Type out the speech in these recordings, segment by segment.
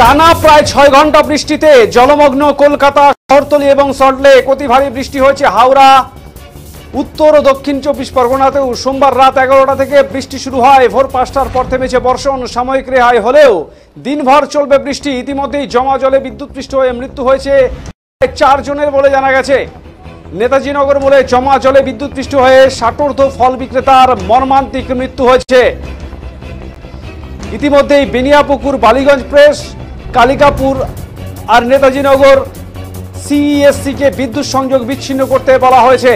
টানা প্রায় 6 ঘন্টা বৃষ্টিতে জলমগ্ন কলকাতা শহরতলি এবং সল্টলেক। অতি ভারী বৃষ্টি হয়েছে হাওড়া, উত্তর ও দক্ষিণ 24 পরগনাতেও। সোমবার রাত 11টা থেকে বৃষ্টি শুরু হয়। ভোর 5টার পর থেমেছে বর্ষণ। সাময়িক রেহাই হলেও দিনভর চলবে বৃষ্টি। ইতিমধ্যেই জমা জলে বিদ্যুৎপৃষ্ট হয়ে মৃত্যু হয়েছে 4 জনের বলে জানা গেছে। নেতাজি নগর মোড়ে জমা জলে বিদ্যুৎপৃষ্ট হয়ে ষাটোর্ধ ফল বিক্রেতার মর্মান্তিক মৃত্যু হয়েছে। ইতিমধ্যেই বেনিয়াপুকুর, বালিগঞ্জ প্রেস, কালিকাপুর আর নেতাজি নগর সিইএসসি কে বিদ্যুৎ সংযোগ বিচ্ছিন্ন করতে বলা হয়েছে।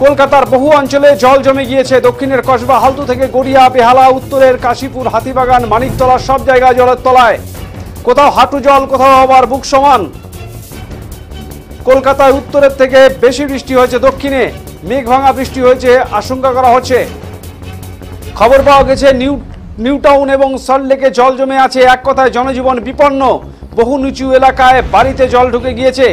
কলকাতার বহু অঞ্চলে জল জমে গিয়েছে। দক্ষিণের কসবা হালতু থেকে গড়িয়া, বেহালা, উত্তরের কাশীপুর, হাতিবাগান, মানিকতলা সব জায়গায় জলের তলায়। কোথাও হাঁটু জল, কোথাও আবার বুক সমান। কলকাতায় উত্তরের থেকে বেশি বৃষ্টি হয়েছে দক্ষিণে। মেঘ ভাঙা বৃষ্টি হয়েছে আশঙ্কা করা হচ্ছে। খবর পাওয়া গেছে নিউ টাউন এবং সল্টলেকে জল জমে আছে। এক কথায় জনজীবন বিপন্ন। বহু নিচু এলাকায় বাড়িতে জল ঢুকে গিয়েছে।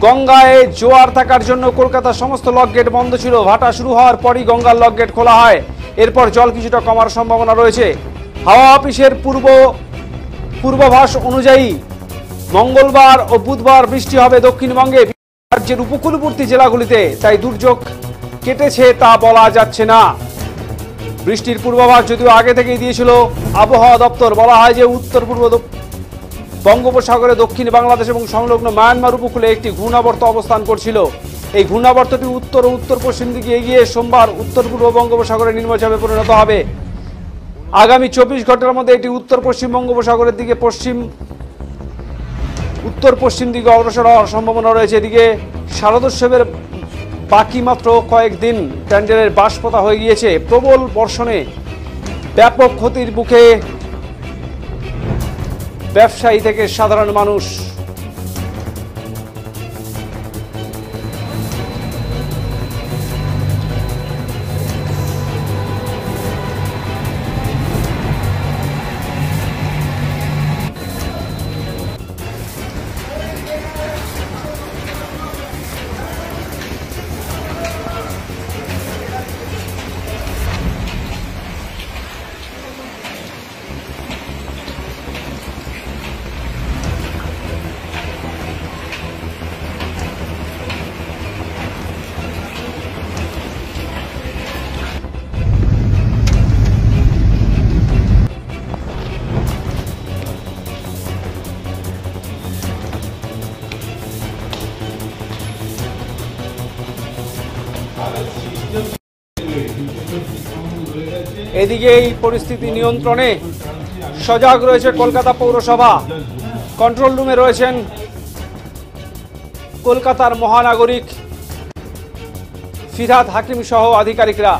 গঙ্গায় জোয়ার থাকার জন্য কলকাতার সমস্ত লক গেট বন্ধ ছিল। ভাটা শুরু হওয়ার পরই গঙ্গার লক গেট খোলা হয়। এরপর জল কিছুটা কমার সম্ভাবনা রয়েছে। হাওয়া অফিসের পূর্বাভাস অনুযায়ী মঙ্গলবার ও বুধবার বৃষ্টি হবে দক্ষিণবঙ্গে, রাজ্যের উপকূলবর্তী জেলাগুলিতে। তাই দুর্যোগ কেটেছে তা বলা যাচ্ছে না। বৃষ্টির পূর্বাভাস যদিও আগে থেকেই দিয়েছিল আবহাওয়া দপ্তর। বলা হয় যে উত্তর পূর্ব বঙ্গোপসাগরে, দক্ষিণ বাংলাদেশ এবং সংলগ্ন মায়ানমার উপকূলে একটি ঘূর্ণাবর্ত অবস্থান করছিল। এই ঘূর্ণাবর্তটি উত্তর ও উত্তর পশ্চিম দিকে এগিয়ে সোমবার উত্তর পূর্ব বঙ্গোপসাগরে নিম্নচাপে পরিণত হবে। আগামী 24 ঘন্টার মধ্যে এটি উত্তর পশ্চিম বঙ্গোপসাগরের দিকে উত্তর পশ্চিম দিকে অগ্রসর হওয়ার সম্ভাবনা রয়েছে। এদিকে শারদোৎসবের বাকি মাত্র কয়েকদিন। প্যান্ডেলের বাঁশ পোতা হয়ে গিয়েছে। প্রবল বর্ষণে ব্যাপক ক্ষতির মুখে ব্যবসায়ী থেকে সাধারণ মানুষ। এদিকে এই পরিস্থিতি নিয়ন্ত্রণে সজাগ রয়েছে কলকাতা পৌরসভা। কন্ট্রোল রুমে রয়েছেন কলকাতার মহানাগরিক ফিরহাদ হাকিম সহ আধিকারিকরা।